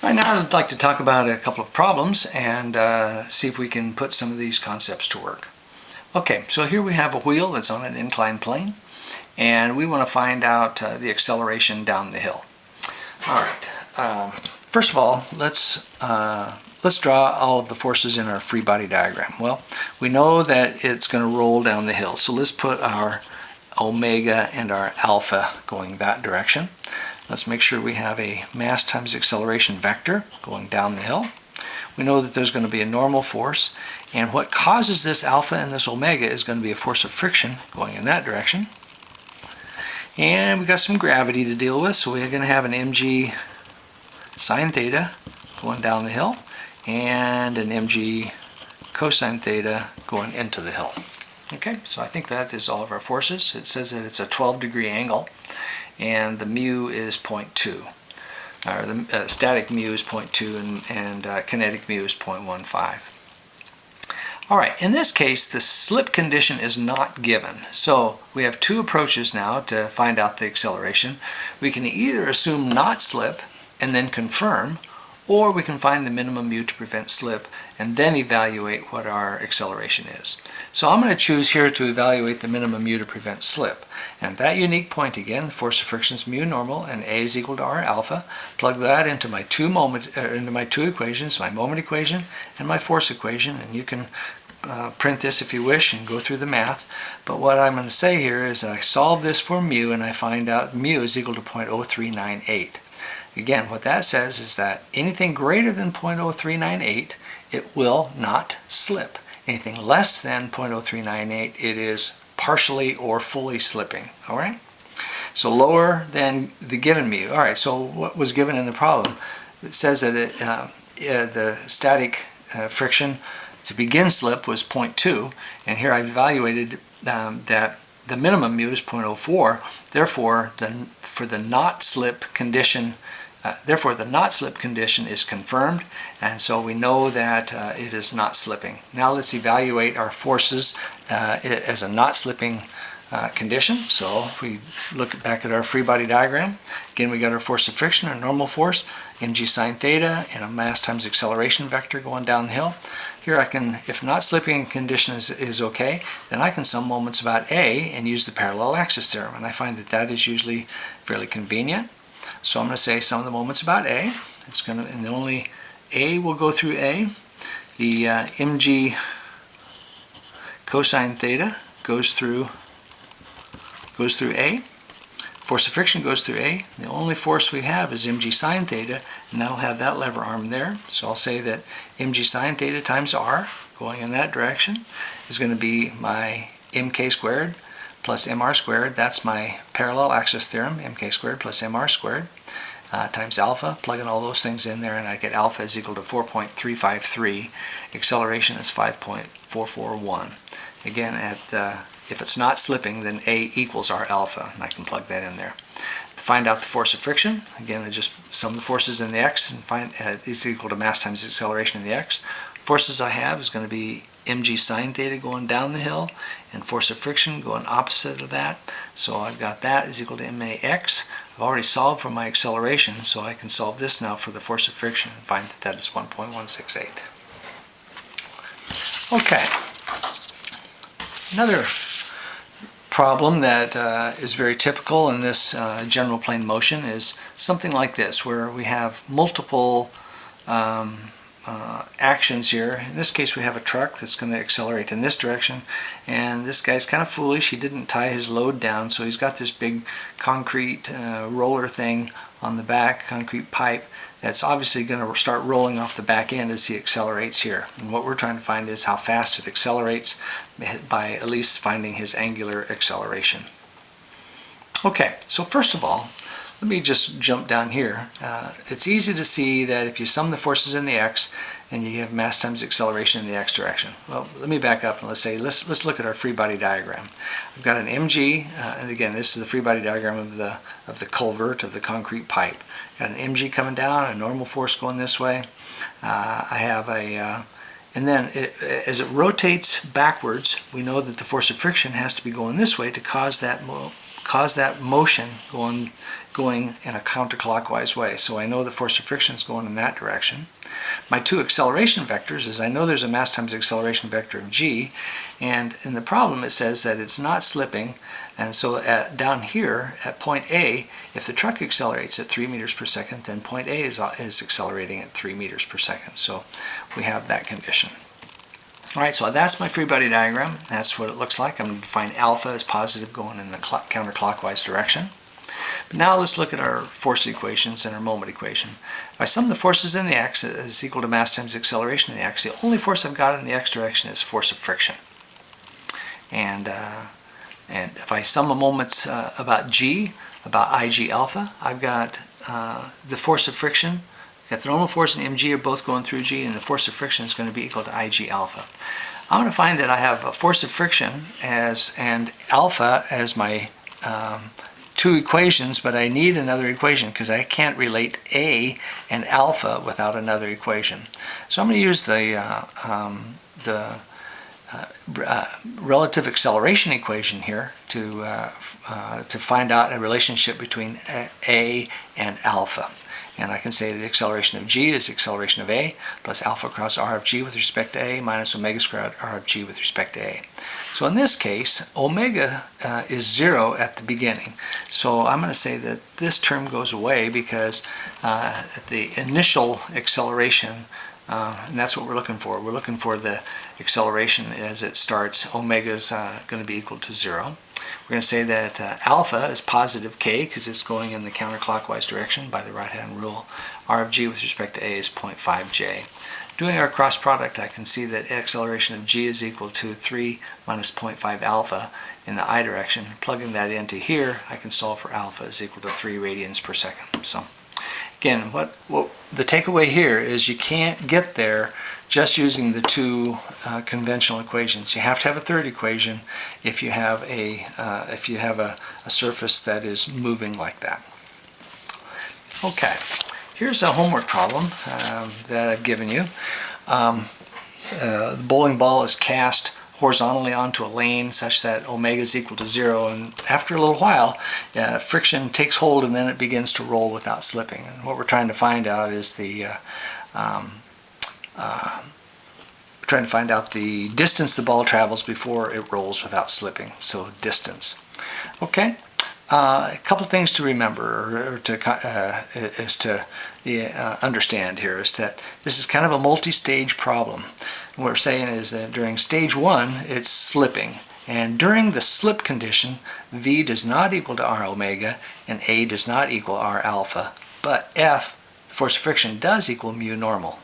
Right now I'd like to talk about a couple of problems and see if we can put some of these concepts to work. Okay, so here we have a wheel that's on an inclined plane, and we want to find out the acceleration down the hill. All right, first of all, let's draw all of the forces in our free body diagram. Well, we know that it's going to roll down the hill, so let's put our omega and our alpha going that direction. Let's make sure we have a mass times acceleration vector going down the hill. We know that there's going to be a normal force, and what causes this alpha and this omega is going to be a force of friction going in that direction. And we've got some gravity to deal with, so we're going to have an mg sine theta going down the hill and an mg cosine theta going into the hill. Okay, so I think that is all of our forces. It says that it's a 12-degree angle, and the mu is 0.2. Or the static mu is 0.2 and kinetic mu is 0.15. All right, in this case, the slip condition is not given. So we have two approaches now to find out the acceleration. We can either assume not slip and then confirm, or we can find the minimum mu to prevent slip and then evaluate what our acceleration is. So I'm going to choose here to evaluate the minimum mu to prevent slip. And at that unique point again, the force of friction is mu normal and A is equal to R alpha. Plug that into my two equations, my moment equation and my force equation, and you can print this if you wish and go through the math. But what I'm going to say here is I solve this for mu and I find out mu is equal to 0.0398. Again, what that says is that anything greater than 0.0398, it will not slip. Anything less than 0.0398, it is partially or fully slipping. All right? So lower than the given mu. All right, so what was given in the problem? It says that the static friction to begin slip was 0.2, and here I've evaluated that the minimum mu is 0.04. Therefore, for the not slip condition, the not slip condition is confirmed, and so we know that it is not slipping. Now let's evaluate our forces as a not slipping condition. So if we look back at our free body diagram, again we got our force of friction, our normal force, mg sine theta, and a mass times acceleration vector going down the hill. Here I can, if not slipping condition is okay, then I can sum moments about A and use the parallel axis theorem, and I find that that is usually fairly convenient. So I'm going to say sum of the moments about A. It's going to, and only A will go through A. The mg cosine theta goes through A. Force of friction goes through A. The only force we have is mg sine theta, and that'll have that lever arm there. So I'll say that mg sine theta times r, going in that direction, is going to be my mk squared plus mr squared. That's my parallel axis theorem, mk squared plus mr squared, times alpha. Plug in all those things in there, and I get alpha is equal to 4.353. Acceleration is 5.441. Again, if it's not slipping, then A equals R alpha, and I can plug that in there. To find out the force of friction, again, I just sum the forces in the x and find is equal to mass times acceleration in the x. Forces I have is going to be mg sine theta going down the hill, and force of friction going opposite of that. So I've got that is equal to max. I've already solved for my acceleration, so I can solve this now for the force of friction and find that that is 1.168. Okay. Another problem that is very typical in this general plane motion is something like this, where we have multiple actions here. In this case we have a truck that's going to accelerate in this direction, and this guy's kind of foolish. He didn't tie his load down, so he's got this big concrete roller thing on the back, concrete pipe, that's obviously going to start rolling off the back end as he accelerates here. And what we're trying to find is how fast it accelerates by at least finding his angular acceleration. Okay, so first of all, let me just jump down here. It's easy to see that if you sum the forces in the x and you have mass times acceleration in the x direction. Well, let me back up and let's look at our free body diagram. I've got an mg, and again this is the free body diagram of the culvert of the concrete pipe. Got an mg coming down, a normal force going this way. I have a And then as it rotates backwards, we know that the force of friction has to be going this way to cause that motion going in a counterclockwise way. So I know the force of friction is going in that direction. My two acceleration vectors is I know there's a mass times acceleration vector of g, and in the problem it says that it's not slipping, and so down here at point A, if the truck accelerates at 3 meters per second, then point A is accelerating at 3 meters per second. So we have that condition. Alright, so that's my free body diagram. That's what it looks like. I'm going to define alpha as positive going in the counterclockwise direction. But now let's look at our force equations and our moment equation. If I sum the forces in the x is equal to mass times acceleration in the x, the only force I've got in the x direction is force of friction. And if I sum the moments about g, about ig alpha, I've got the force of friction. Got the normal force and mg are both going through g, and the force of friction is going to be equal to ig alpha. I'm going to find that I have a force of friction and alpha as my two equations, but I need another equation because I can't relate A and alpha without another equation. So I'm going to use the relative acceleration equation here to find out a relationship between A and alpha. And I can say the acceleration of g is the acceleration of A plus alpha cross r of g with respect to A minus omega squared r of g with respect to A. So in this case, omega is 0 at the beginning. So I'm going to say that this term goes away because the initial acceleration, and that's what we're looking for. We're looking for the acceleration as it starts. Omega is going to be equal to 0. We're going to say that alpha is positive k because it's going in the counterclockwise direction by the right-hand rule. R of g with respect to A is 0.5j. Doing our cross product, I can see that acceleration of g is equal to 3 minus 0.5 alpha in the I direction. Plugging that into here, I can solve for alpha is equal to 3 radians per second. So again, what the takeaway here is you can't get there just using the two conventional equations. You have to have a third equation if you have a surface that is moving like that. Okay, here's a homework problem that I've given you. The bowling ball is cast horizontally onto a lane such that omega is equal to 0, and after a little while friction takes hold and then it begins to roll without slipping. And what we're trying to find out is the distance the ball travels before it rolls without slipping, so distance. Okay, a couple things to remember or to understand here is that this is kind of a multi-stage problem. What we're saying is that during stage 1 it's slipping, and during the slip condition V does not equal to R omega and A does not equal R alpha, but F, the force of friction, does equal mu normal.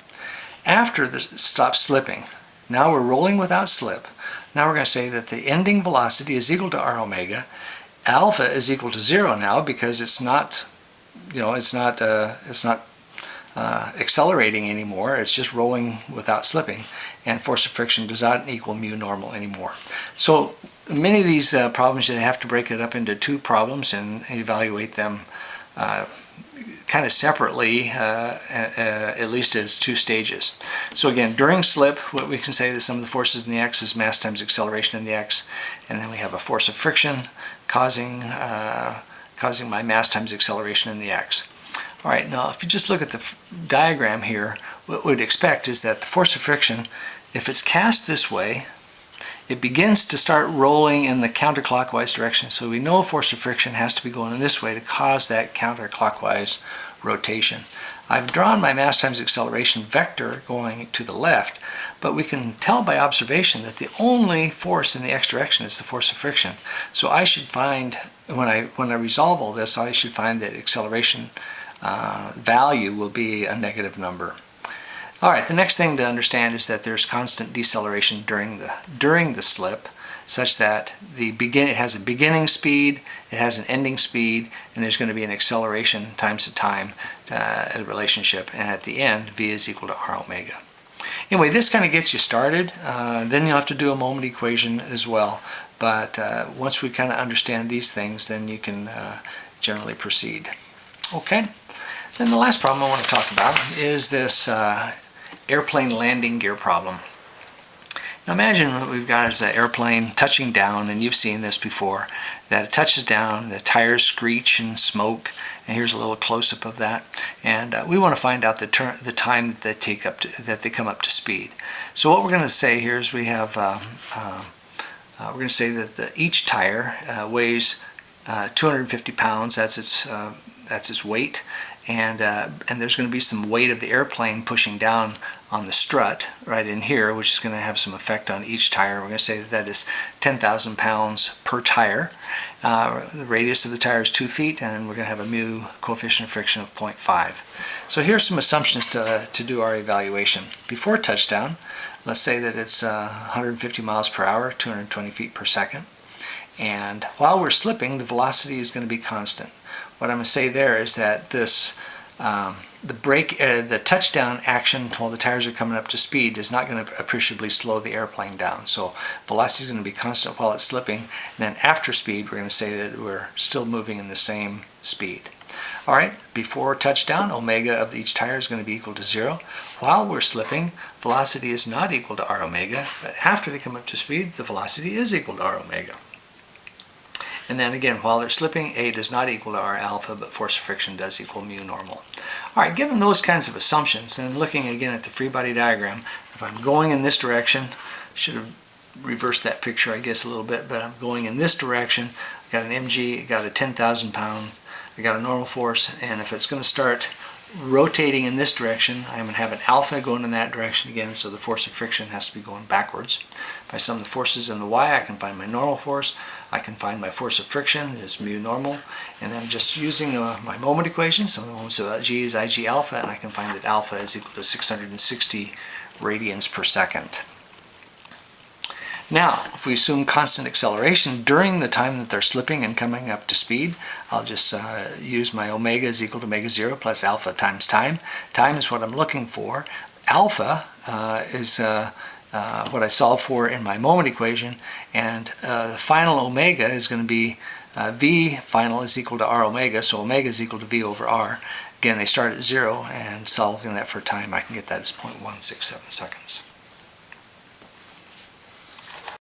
After the stop slipping, now we're rolling without slip. Now we're going to say that the ending velocity is equal to R omega. Alpha is equal to 0 now because it's not accelerating anymore. It's just rolling without slipping, and force of friction does not equal mu normal anymore. So many of these problems, you have to break it up into two problems and evaluate them kind of separately, at least as two stages. So again, during slip, what we can say that some of the forces in the x is mass times acceleration in the x, and then we have a force of friction causing my mass times acceleration in the x. All right, now if you just look at the diagram here, what we'd expect is that the force of friction, if it's cast this way, it begins to start rolling in the counterclockwise direction. So we know force of friction has to be going in this way to cause that counterclockwise rotation. I've drawn my mass times acceleration vector going to the left, but we can tell by observation that the only force in the x direction is the force of friction. So I should find, when I resolve all this, I should find that acceleration value will be a negative number. All right, the next thing to understand is that there's constant deceleration during the slip, such that it has a beginning speed, it has an ending speed, and there's going to be an acceleration times the time relationship, and at the end, V is equal to R omega. Anyway, this kind of gets you started. Then you'll have to do a moment equation as well, but once we kind of understand these things, then you can generally proceed. Okay, then the last problem I want to talk about is this airplane landing gear problem. Now imagine what we've got is an airplane touching down, and you've seen this before, that it touches down, the tires screech and smoke, and here's a little close-up of that, and we want to find out the time that they come up to speed. So what we're going to say here is we have we're going to say that each tire weighs 250 pounds. That's its weight, and there's going to be some weight of the airplane pushing down on the strut right in here, which is going to have some effect on each tire. We're going to say that is 10,000 pounds per tire. The radius of the tire is 2 feet, and we're going to have a mu coefficient of friction of 0.5. So here's some assumptions to do our evaluation. Before touchdown, let's say that it's 150 miles per hour, 220 feet per second. And while we're slipping, the velocity is going to be constant. What I'm going to say there is that this the touchdown action while the tires are coming up to speed is not going to appreciably slow the airplane down. So velocity is going to be constant while it's slipping, and then after speed we're going to say that we're still moving in the same speed. All right, before touchdown, omega of each tire is going to be equal to 0. While we're slipping, velocity is not equal to r omega, but after they come up to speed, the velocity is equal to r omega. And then again, while they're slipping, A does not equal to R alpha, but force of friction does equal mu normal. All right, given those kinds of assumptions, then looking again at the free body diagram, if I'm going in this direction, should have reversed that picture, I guess, a little bit, but I'm going in this direction, I got an mg, I got a 10,000 pound, I got a normal force, and if it's going to start rotating in this direction, I'm going to have an alpha going in that direction again, so the force of friction has to be going backwards. If I sum the forces in the y, I can find my normal force, I can find my force of friction is mu normal, and then just using my moment equation, so the moments of g is ig alpha, and I can find that alpha is equal to 660 radians per second. Now, if we assume constant acceleration during the time that they're slipping and coming up to speed, I'll just use my omega is equal to omega 0 plus alpha times time. Time is what I'm looking for. Alpha is what I solve for in my moment equation, and the final omega is going to be V final is equal to R omega, so omega is equal to V over R. Again, they start at 0, and solving that for time, I can get that as 0.167 seconds.